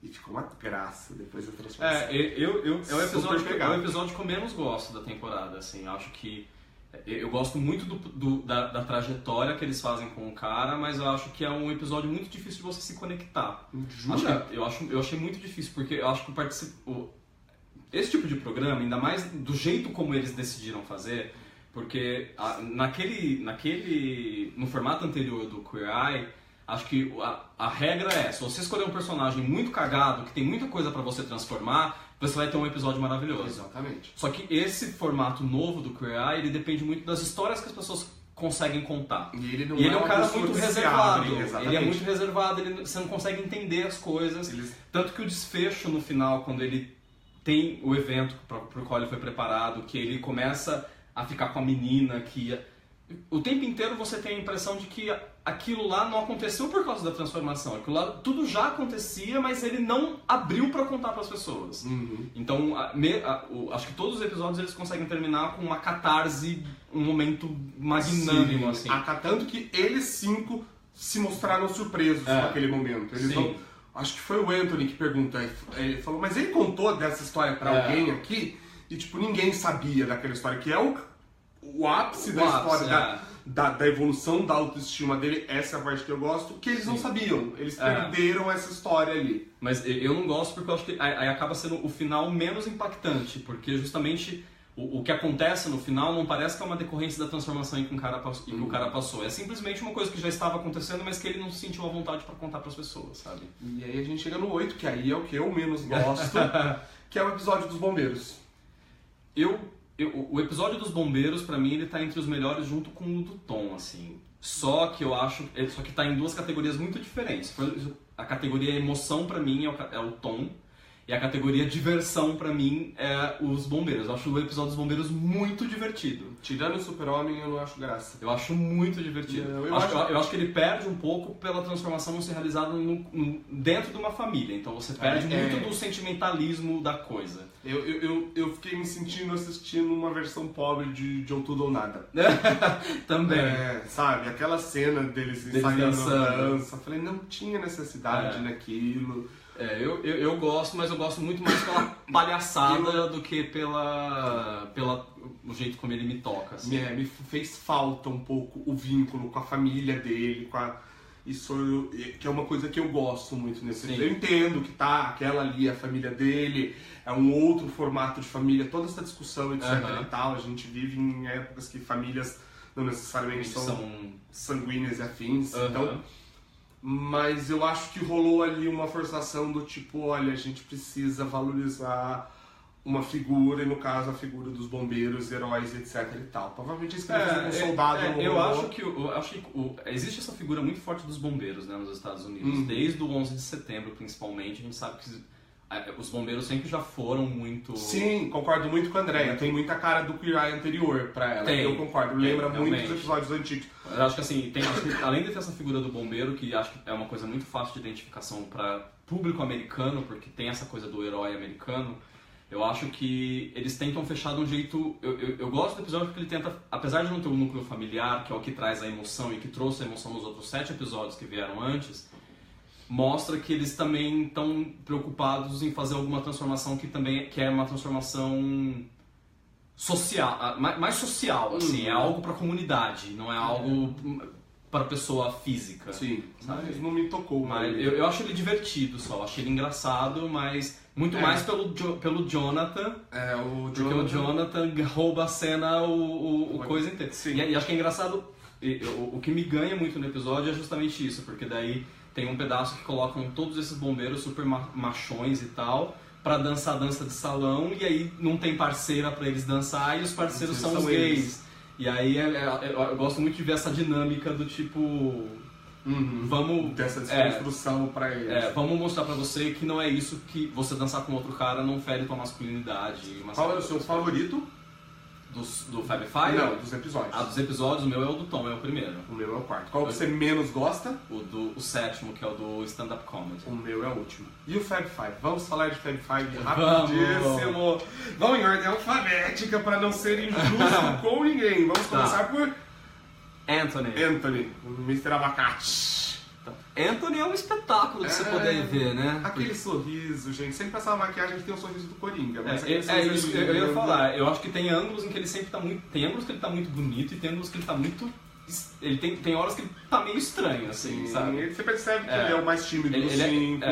E ficou uma graça depois da transformação. É o episódio que eu menos gosto da temporada, assim. Acho que... Eu gosto muito da trajetória que eles fazem com o cara, mas eu acho que é um episódio muito difícil de você se conectar. Eu achei muito difícil, porque eu acho que esse tipo de programa, ainda mais do jeito como eles decidiram fazer, porque no formato anterior do Queer Eye, acho que a regra é, se você escolher um personagem muito cagado, que tem muita coisa pra você transformar, você vai ter um episódio maravilhoso. Exatamente. Só que esse formato novo do Queer Eye, ele depende muito das histórias que as pessoas conseguem contar. E ele é um cara muito reservado. Ele é muito reservado, você não consegue entender as coisas. Tanto que o desfecho no final, quando ele tem o evento pro qual ele foi preparado, que ele começa a ficar com a menina, que o tempo inteiro você tem a impressão de que aquilo lá não aconteceu por causa da transformação. Aquilo lá tudo já acontecia, mas ele não abriu pra contar pras pessoas. Então, acho que todos os episódios eles conseguem terminar com uma catarse, um momento magnânimo, assim. Tanto que eles 5 se mostraram surpresos naquele momento. Eles não... Acho que foi o Anthony que perguntou. Ele falou, mas ele contou dessa história pra alguém aqui? E, tipo, ninguém sabia daquela história, que é o ápice da história, da evolução da autoestima dele. Essa é a parte que eu gosto, que eles não sabiam. Eles perderam essa história ali. Mas eu não gosto porque eu acho que aí acaba sendo o final menos impactante, porque justamente o que acontece no final não parece que é uma decorrência da transformação em que o cara passou. É simplesmente uma coisa que já estava acontecendo, mas que ele não se sentiu à vontade para contar para as pessoas, sabe? E aí a gente chega no 8, que aí é o que eu menos gosto, que é o episódio dos bombeiros. O episódio dos bombeiros, pra mim, ele tá entre os melhores junto com o do Tom, assim. Só que eu acho... Só que tá em duas categorias muito diferentes. A categoria emoção, pra mim, é o Tom. E a categoria diversão, pra mim, é os bombeiros. Eu acho o episódio dos bombeiros muito divertido. Tirando o Super-Homem, eu não acho graça. Eu acho muito divertido. Eu acho que ele perde um pouco pela transformação não ser realizada dentro de uma família. Então você perde muito do sentimentalismo da coisa. Eu fiquei me sentindo assistindo uma versão pobre de Ou Tudo ou Nada. Também. Sabe, aquela cena deles ensaiando a dança. Falei, não tinha necessidade naquilo. Eu gosto, mas eu gosto muito mais pela palhaçada do que o jeito como ele me toca. Assim. Me fez falta um pouco o vínculo com a família dele, isso que é uma coisa que eu gosto muito nesse filme. Eu entendo que aquela ali, a família dele, é um outro formato de família, toda essa discussão, etc e tal. A gente vive em épocas que famílias não necessariamente são sanguíneas e afins, então... Mas eu acho que rolou ali uma forçação do tipo, olha, a gente precisa valorizar uma figura, e no caso a figura dos bombeiros, heróis, etc e tal. Provavelmente isso que um soldado... Eu acho que existe essa figura muito forte dos bombeiros, né, nos Estados Unidos. Desde o 11 de setembro, principalmente, a gente sabe que os bombeiros sempre já foram muito... Sim, concordo muito com a Andréia. Tem muita cara do Queer Eye anterior pra ela. Eu concordo. Lembra muito dos episódios antigos. Eu acho que assim, além de ter essa figura do bombeiro, que acho que é uma coisa muito fácil de identificação para público americano, porque tem essa coisa do herói americano, eu acho que eles tentam fechar de um jeito... Eu gosto do episódio porque ele tenta, apesar de não ter um núcleo familiar, que é o que traz a emoção e que trouxe a emoção nos outros 7 episódios que vieram antes, mostra que eles também estão preocupados em fazer alguma transformação que é uma transformação social, mais social, assim, é algo para a comunidade, não é algo para a pessoa física. Sim, sabe? Não me tocou. Mas eu acho ele divertido só, achei ele engraçado, mas muito mais pelo Jonathan, porque o Jonathan rouba a cena, o coisa inteira. E acho que é engraçado, o que me ganha muito no episódio é justamente isso, porque daí tem um pedaço que colocam todos esses bombeiros super machões e tal pra dançar dança de salão, e aí não tem parceira pra eles dançar e os parceiros são os gays. E aí eu gosto muito de ver essa dinâmica do tipo... Vamos... Dessa desconstrução pra eles. Vamos mostrar pra você que não é isso, que você dançar com outro cara não fere tua masculinidade. Qual é o seu favorito? Do Fab Five? Não, dos episódios. Dos episódios, o meu é o do Tom, é o primeiro. O meu é o quarto. Qual que você menos gosta? O sétimo, que é o do stand-up comedy. O meu é o último. E o Fab Five? Vamos falar de Fab Five rapidíssimo. Vamos em ordem alfabética para não ser injusto com ninguém. Vamos começar por... Anthony, o Mr. Abacate. Anthony é um espetáculo de você poder ver, né? Aquele sorriso, gente. Sempre essa maquiagem que tem o sorriso do Coringa. Mas isso que eu ia falar. Eu acho que tem ângulos em que ele sempre tá muito... Tem ângulos que ele tá muito bonito e tem ângulos que ele tá muito... Ele tem horas que ele tá meio estranho, assim, sabe? Você percebe que ele é o mais tímido dos 5.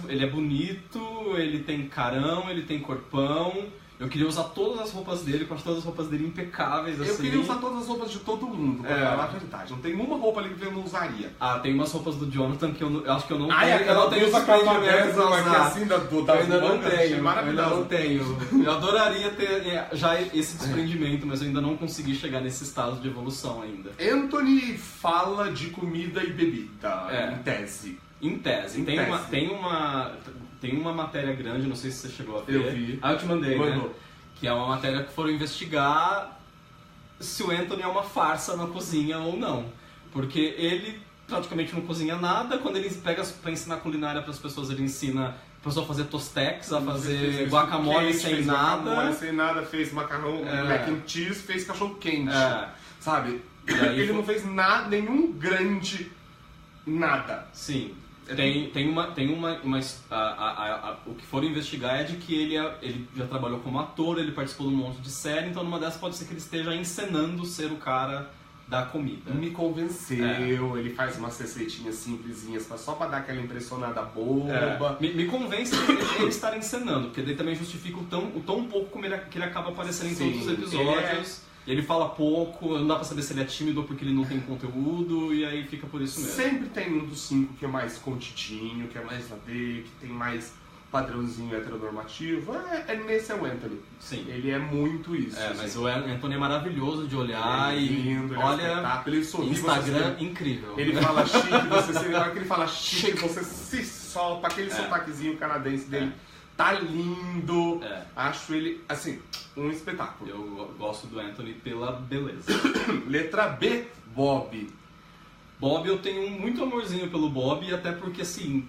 Ele é bonito, ele tem carão, ele tem corpão... Eu queria usar todas as roupas dele, com todas as roupas dele impecáveis, assim. Eu queria usar todas as roupas de todo mundo, pra falar a verdade. Não tem uma roupa ali que eu não usaria. Tem umas roupas do Jonathan que eu acho que eu não tenho. Eu não tenho essa capa dessa aqui assim da eu ainda não tenho. Maravilhoso. Eu não tenho. Eu adoraria ter já esse desprendimento, mas eu ainda não consegui chegar nesse estado de evolução ainda. Anthony fala de comida e bebida, em tese. Em tese. Tem uma matéria grande, não sei se você chegou a ver. Eu vi. Eu te mandei, né? Que é uma matéria que foram investigar se o Anthony é uma farsa na cozinha ou não. Porque ele praticamente não cozinha nada. Quando ele pega pra ensinar culinária pras pessoas, ele ensina a pessoa a fazer tostex, a fazer guacamole sem nada. Guacamole sem nada, fez macarrão, mac and cheese, fez cachorro quente. Sabe? Ele não fez nenhum grande nada. Sim. O que foram investigar é de que ele já trabalhou como ator, ele participou de um monte de série, então numa dessas pode ser que ele esteja encenando ser o cara da comida. Me convenceu, ele faz umas receitinhas simplesinhas só pra dar aquela impressionada boba. Me convence ele estar encenando, porque daí também justifica o tão pouco como que ele acaba aparecendo em todos os episódios. Ele fala pouco, não dá pra saber se ele é tímido ou porque ele não tem conteúdo, e aí fica por isso mesmo. Sempre tem um dos 5 que é mais contidinho, que é mais na dele, que tem mais padrãozinho heteronormativo. Nesse é o Anthony. Sim. Ele é muito isso. Mas o Anthony é maravilhoso de olhar lindo, olha, ele sorri, Instagram incrível. Ele fala chique, na hora que ele fala chique, você se solta, aquele sotaquezinho canadense dele. Tá lindo. Acho ele, assim, um espetáculo. Eu gosto do Anthony pela beleza. Letra B, Bob. Bob, eu tenho muito amorzinho pelo Bob, até porque, assim,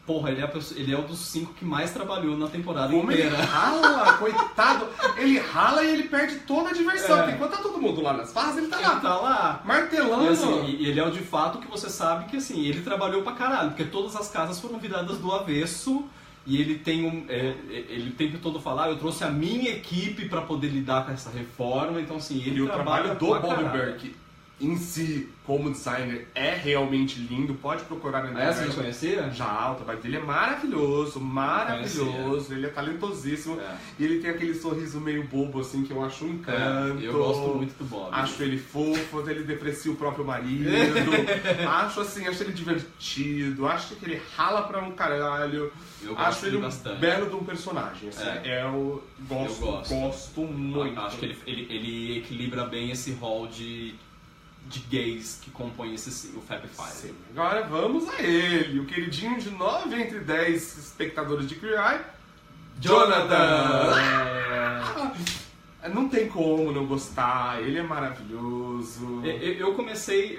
porra, ele é um dos 5 que mais trabalhou na temporada inteira. Ele rala, coitado. Ele rala e ele perde toda a diversão. Enquanto tá todo mundo lá nas fases, ele tá lá. Ele tá lá. Martelando. E, assim, ele é o de fato que você sabe que, assim, ele trabalhou pra caralho, porque todas as casas foram viradas do avesso. E ele tem ele o tempo todo fala, eu trouxe a minha equipe para poder lidar com essa reforma, então assim, ele trabalha do Bob Burke em si, como designer, é realmente lindo, pode procurar na internet. Você já conhecia? Já, o trabalho dele é maravilhoso, ele é talentosíssimo, e ele tem aquele sorriso meio bobo, assim, que eu acho um encanto. Eu gosto muito do Bob. Acho ele fofo, ele deprecia o próprio marido, acho ele divertido, acho que ele rala pra um caralho. Acho ele um belo de um personagem, assim, eu gosto muito. Acho que ele equilibra bem esse rol de gays que compõem o Fab Five. Sim. Agora vamos a ele, o queridinho de 9 entre 10 espectadores de Queer Eye, Jonathan! Não tem como não gostar, ele é maravilhoso. Eu comecei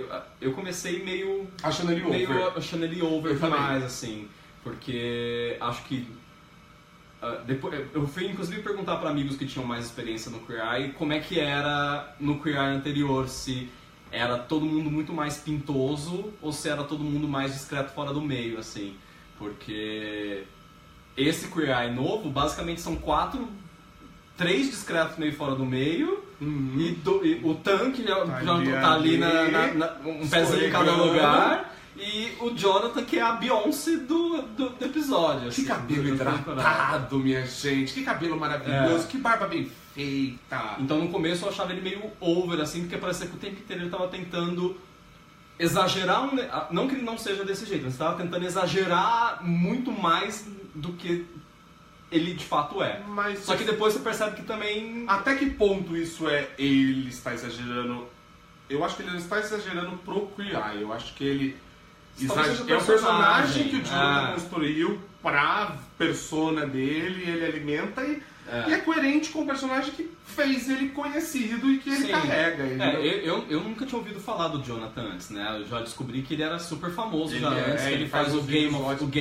meio achando ele over demais, assim, porque acho que depois, eu fui inclusive perguntar para amigos que tinham mais experiência no Queer Eye como é que era no Queer Eye anterior, se era todo mundo muito mais pintoso ou se era todo mundo mais discreto fora do meio, assim. Porque esse Queer Eye novo, basicamente são 3 discretos meio fora do meio, e o tanque tá ali um pezinho em cada lugar, e o Jonathan que é a Beyoncé do episódio. Que cabelo hidratado, minha gente, que cabelo maravilhoso, que barba bem feita. Então no começo eu achava ele meio over, assim, porque parecia que o tempo inteiro ele tava tentando exagerar, não que ele não seja desse jeito, mas estava tentando exagerar muito mais do que ele de fato é. Só que depois você percebe que também... Até que ponto isso ele está exagerando? Eu acho que ele não está exagerando pro Queer Eye, eu acho que ele... É um personagem que o Jonathan construiu pra persona dele, ele alimenta e é coerente com o personagem que fez ele conhecido e que ele carrega. Eu nunca tinha ouvido falar do Jonathan antes, né? Eu já descobri que ele era super famoso antes, que ele faz o Game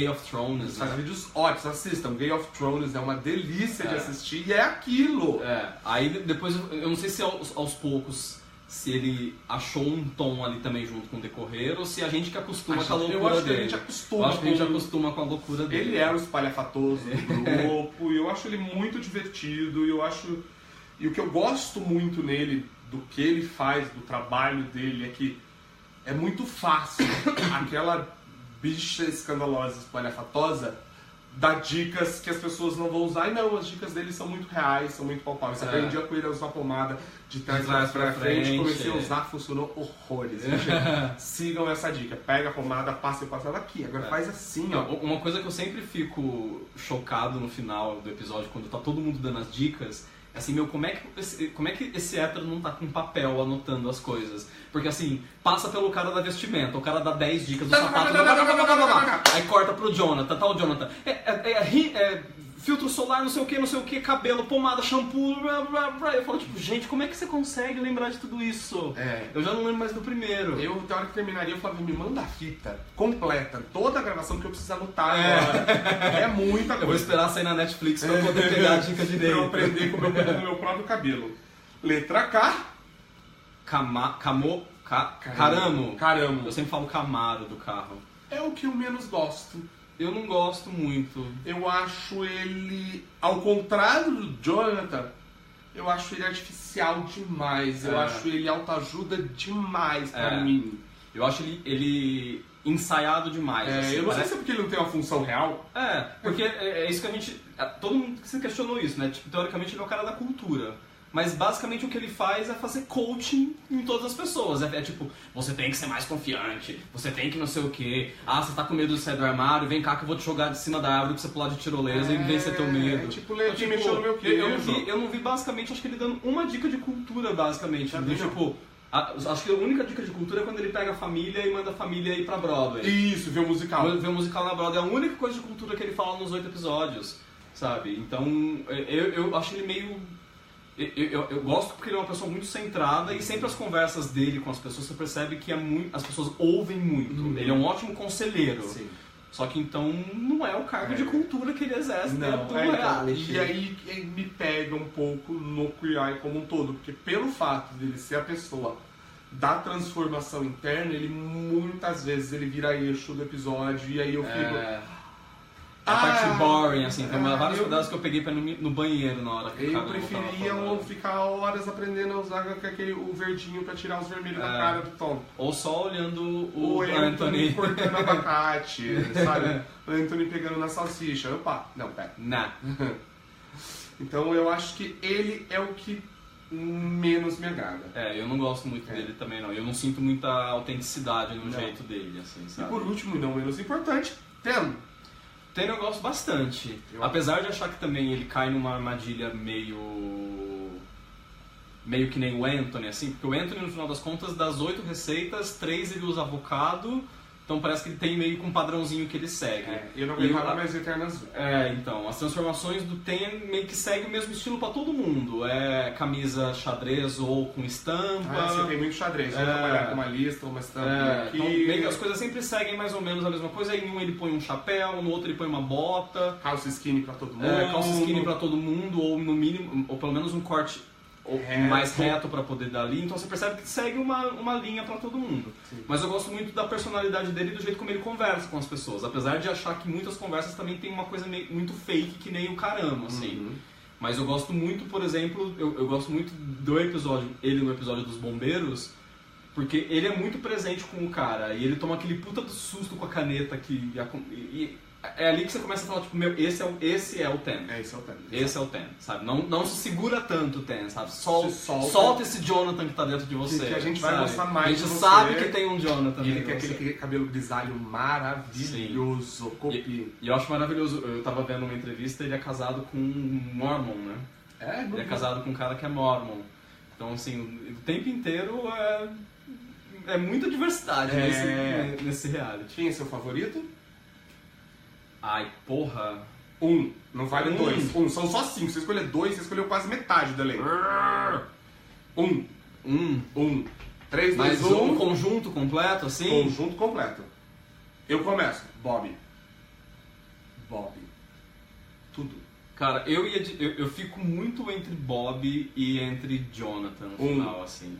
of Thrones. Ele faz vídeos ótimos, assistam. Game of Thrones é uma delícia de assistir e é aquilo. Aí depois, eu não sei se aos poucos... se ele achou um tom ali também junto com o decorrer, ou se a gente que acostuma com a loucura dele. Eu acho que a gente acostuma. Eu acho que a gente acostuma com a loucura dele. Ele é o espalhafatoso do grupo, e eu acho ele muito divertido, e o que eu gosto muito nele, do que ele faz, do trabalho dele, é que é muito fácil aquela bicha escandalosa, espalhafatosa, dar dicas que as pessoas não vão usar. E não, as dicas dele são muito reais, são muito palpáveis. Você aprendeu com ele a usar pomada de trás pra frente, comecei a usar, funcionou horrores. Sigam essa dica. Pega a pomada, passa e passa ela aqui. Agora faz assim, ó. Uma coisa que eu sempre fico chocado no final do episódio, quando tá todo mundo dando as dicas, é assim, como é que esse hétero não tá com papel anotando as coisas? Porque assim, passa pelo cara da vestimenta, o cara dá 10 dicas do sapato, aí corta pro Jonathan, tá o Jonathan. Filtro solar, não sei o que, cabelo, pomada, shampoo, blá, blá, blá. Eu falo, tipo, gente, como é que você consegue lembrar de tudo isso? Eu já não lembro mais do primeiro. Eu, na hora que terminaria, eu falava, me manda a fita completa, toda a gravação que eu preciso anotar agora. É muita coisa. Eu vou esperar sair na Netflix pra poder pegar a dica direito. Pra eu aprender como eu cuido do meu próprio cabelo. Letra K. Caramo. Eu sempre falo Camaro do carro. É o que eu menos gosto. Eu não gosto muito. Eu acho ele, ao contrário do Jonathan, Eu acho ele artificial demais, eu acho ele autoajuda demais pra mim. Eu acho ele ensaiado demais. Assim, eu não sei se é porque ele não tem uma função real. Porque é isso que a gente... Todo mundo se questionou isso, né? Tipo, teoricamente ele é o cara da cultura. Mas basicamente o que ele faz é fazer coaching em todas as pessoas. É tipo, você tem que ser mais confiante, você tem que não sei o quê. Ah, você tá com medo de sair do armário, vem cá que eu vou te jogar de cima da árvore pra você pular de tirolesa e vencer teu medo. Tipo, Leite mexeu no meu queijo. Eu não vi basicamente, acho que ele dando uma dica de cultura, basicamente. Tipo, acho que a única dica de cultura é quando ele pega a família e manda a família ir pra Broadway. Isso, ver o musical. Ver o musical na Broadway. É a única coisa de cultura que ele fala nos 8 episódios, sabe? Então, eu acho ele meio... Eu gosto porque ele é uma pessoa muito centrada e sempre as conversas dele com as pessoas você percebe que as pessoas ouvem muito. Ele é um ótimo conselheiro. Sim. Só que então não é o cargo de cultura que ele exerce dentro do reality. E aí me pega um pouco no Queer Eye como um todo, porque pelo fato dele ser a pessoa da transformação interna, ele muitas vezes ele vira eixo do episódio e aí eu fico... A parte boring, assim, tem vários pedaços que eu peguei pra ir no banheiro na hora que eu preferia ficar horas aprendendo a usar o verdinho pra tirar os vermelhos da cara do Tom. Ou só olhando o Anthony cortando abacate, sabe? O Anthony pegando na salsicha. Opa, não, pera. Então eu acho que ele é o que menos me agrada. Eu não gosto muito dele também, não. Eu não sinto muita autenticidade no jeito dele, assim, sabe? E por último, e não menos importante, Tem eu gosto bastante. Apesar de achar que também ele cai numa armadilha meio que nem o Anthony, assim, porque o Anthony, no final das contas, das 8 receitas, 3 ele usa avocado, então parece que ele tem meio que um padrãozinho que ele segue. Eu não aguentava mais Eternas. Então, as transformações do Ten meio que segue o mesmo estilo pra todo mundo. É camisa xadrez ou com estampa. Você tem muito xadrez, vai trabalhar com uma lista, uma estampa aqui. Então, meio que as coisas sempre seguem mais ou menos a mesma coisa. Em um ele põe um chapéu, no outro ele põe uma bota. Calça skinny pra todo mundo. Calça skinny pra todo mundo, ou no mínimo, ou pelo menos um corte mais reto pra poder dar linha. Então você percebe que segue uma linha pra todo mundo. Sim. Mas eu gosto muito da personalidade dele e do jeito como ele conversa com as pessoas. Apesar de achar que muitas conversas também tem uma coisa muito fake, que nem o caramba, assim. Mas eu gosto muito, por exemplo, eu gosto muito do episódio, ele no episódio dos bombeiros, porque ele é muito presente com o cara. E ele toma aquele puta do susto com a caneta é ali que você começa a falar, tipo, meu, esse é o Ten. Esse é o Ten. Esse é o Ten, sabe? Não se segura tanto o Ten, sabe? Solta esse Jonathan que tá dentro de você. Que a gente vai gostar mais de você. A gente sabe que tem um Jonathan. E ele tem aquele cabelo grisalho maravilhoso. E eu acho maravilhoso. Eu tava vendo uma entrevista, ele é casado com um Mormon, né? Ele é casado com um cara que é Mormon. Então, assim, o tempo inteiro é muita diversidade nesse reality. Quem é seu favorito? Ai, porra. Não vale 2. São só 5. Você escolher 2, você escolheu quase metade da lei. 3, 2, 1. Um conjunto completo, assim? Conjunto completo. Eu começo. Bob. Tudo. Cara, eu fico muito entre Bob e entre Jonathan no final, assim.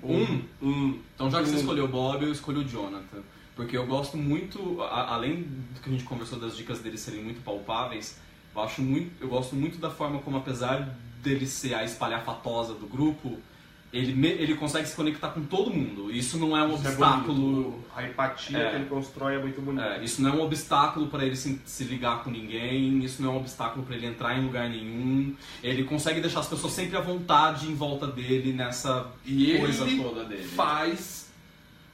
Então já que você escolheu Bob, eu escolho o Jonathan. Porque eu gosto muito, além do que a gente conversou das dicas dele serem muito palpáveis, eu gosto muito da forma como, apesar dele ser a espalhafatosa do grupo, ele consegue se conectar com todo mundo. Isso não é um obstáculo. A empatia que ele constrói é muito bonita. Isso não é um obstáculo para ele se ligar com ninguém, isso não é um obstáculo para ele entrar em lugar nenhum. Ele consegue deixar as pessoas sempre à vontade em volta dele nessa coisa toda dele. Faz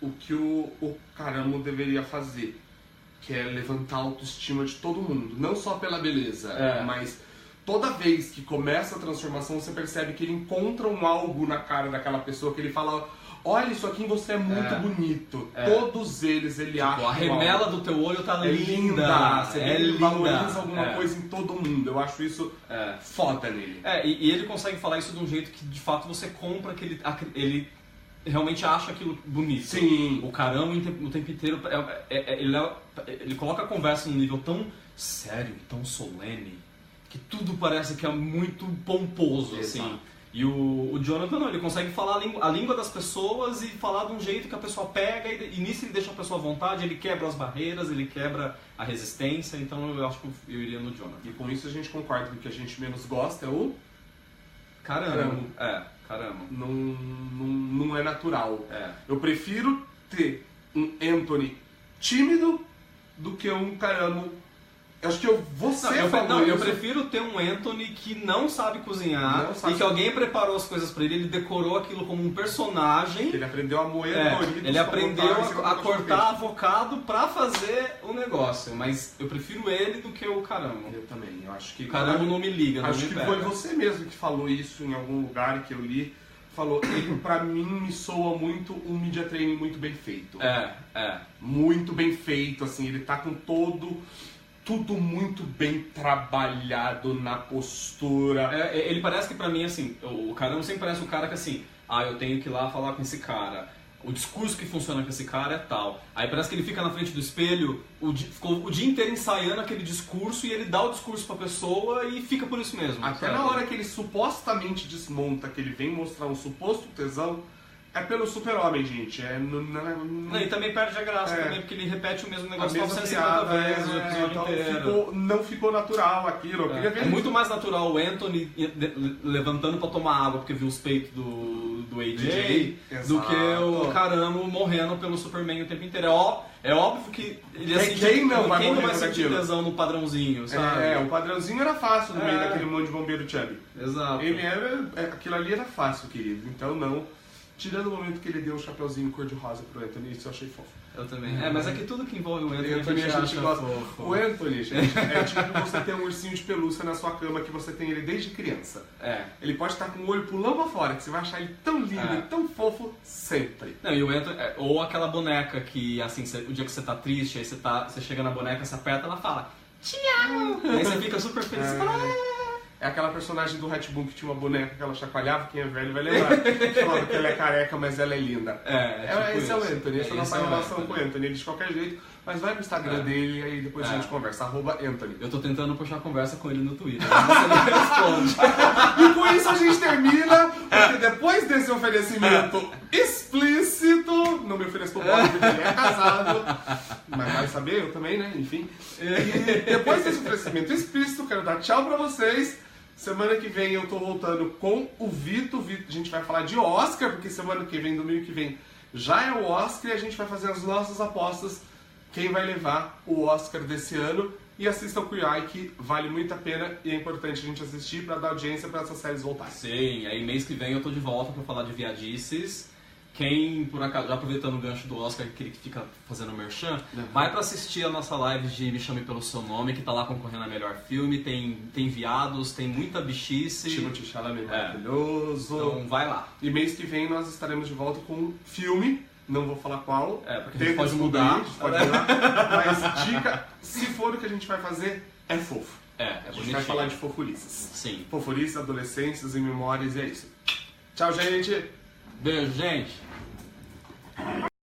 o que o Caramo deveria fazer, que é levantar a autoestima de todo mundo, não só pela beleza, mas toda vez que começa a transformação você percebe que ele encontra algo na cara daquela pessoa que ele fala: olha, isso aqui em você é muito bonito. Todos eles ele acha. A remela do teu olho tá linda. Ele valoriza alguma coisa em todo mundo. Eu acho isso foda nele. E ele consegue falar isso de um jeito que de fato você compra que ele realmente acha aquilo bonito. Sim. O Caramba o tempo inteiro ele coloca a conversa num nível tão sério, tão solene, que tudo parece que é muito pomposo, assim. E o Jonathan não, ele consegue falar a língua das pessoas e falar de um jeito que a pessoa pega e nisso ele deixa a pessoa à vontade, ele quebra as barreiras, ele quebra a resistência, então eu acho que eu iria no Jonathan. E com isso a gente concorda que o que a gente menos gosta é o Caramba. Caramba. Não é natural. É. Eu prefiro ter um Anthony tímido do que um Caramo. Acho que eu prefiro ter um Anthony que não sabe cozinhar e que alguém preparou as coisas pra ele, ele decorou aquilo como um personagem. Ele aprendeu a moer Doritos. Ele aprendeu a cortar avocado pra fazer o negócio, mas eu prefiro ele do que o Caramo. Eu também, eu acho que... O Caramo não me liga, não me Acho que pega. foi você mesmo que falou isso em algum lugar que eu li. Falou, ele pra mim me soa muito um media training muito bem feito. Muito bem feito, assim, ele tá com tudo muito bem trabalhado na postura. Ele parece que pra mim, assim, o Caramo sempre parece um cara que assim, eu tenho que ir lá falar com esse cara. O discurso que funciona com esse cara é tal. Aí parece que ele fica na frente do espelho, ficou o dia inteiro ensaiando aquele discurso e ele dá o discurso pra pessoa e fica por isso mesmo. Até na hora que ele supostamente desmonta, que ele vem mostrar um suposto tesão, é pelo super-homem, gente. Não, e também perde a graça também, porque ele repete o mesmo negócio 950 vezes o episódio então inteiro. não ficou natural aquilo. É muito mais natural o Anthony levantando pra tomar água porque viu os peitos do AJ do que o Caramo morrendo pelo Superman o tempo inteiro. É óbvio que ele quem não vai sentir tesão no padrãozinho, sabe? O padrãozinho era fácil no meio daquele monte de bombeiro chubby. Exato. Ele aquilo ali era fácil, querido. Então não. Tirando o momento que ele deu o chapeuzinho cor-de-rosa pro Anthony, isso eu achei fofo. Eu também. Mas é que tudo que envolve o Anthony a gente gosta. Fofo. O Anthony, gente, é tipo você ter um ursinho de pelúcia na sua cama que você tem ele desde criança. Ele pode estar com o olho pulando pra fora, que você vai achar ele tão lindo e tão fofo sempre. Não, e o Anthony, ou aquela boneca que, assim, o dia que você tá triste, aí você chega na boneca, você aperta, ela fala, te amo! E aí você fica super feliz, você fala, É aquela personagem do Hatboom que tinha uma boneca que ela chacoalhava, quem é velho vai lembrar. Falava que ela é careca, mas ela é linda. Esse é o Anthony, essa é a nossa relação com o Anthony. Ele de qualquer jeito, mas vai pro Instagram dele e aí depois a gente conversa. @Anthony. Eu tô tentando puxar conversa com ele no Twitter, mas você não responde. E com isso a gente termina, porque depois desse oferecimento explícito, não me ofereço pro pobre porque ele é casado, mas vai saber, eu também, né? Enfim. E depois desse oferecimento explícito, quero dar tchau pra vocês. Semana que vem eu tô voltando com o Vitor. A gente vai falar de Oscar, porque semana que vem, domingo que vem, já é o Oscar e a gente vai fazer as nossas apostas. Quem vai levar o Oscar desse ano. E assista o Queer Eye, que vale muito a pena e é importante a gente assistir pra dar audiência pra essas séries voltarem. Sim, aí mês que vem eu tô de volta pra falar de Viadices. Quem, por acaso, já aproveitando o gancho do Oscar, que ele fica fazendo merchan, vai pra assistir a nossa live de Me Chame Pelo Seu Nome, que tá lá concorrendo a melhor filme, tem viados, tem muita bichice. Timothée Chalamet maravilhoso. Então vai lá. E mês que vem nós estaremos de volta com um filme, não vou falar qual. Porque a gente pode mudar. Mas dica, se for o que a gente vai fazer, é fofo. A gente vai falar de fofulices. Sim. Fofulices, adolescências e memórias, e é isso. Tchau, gente! Beijo, gente!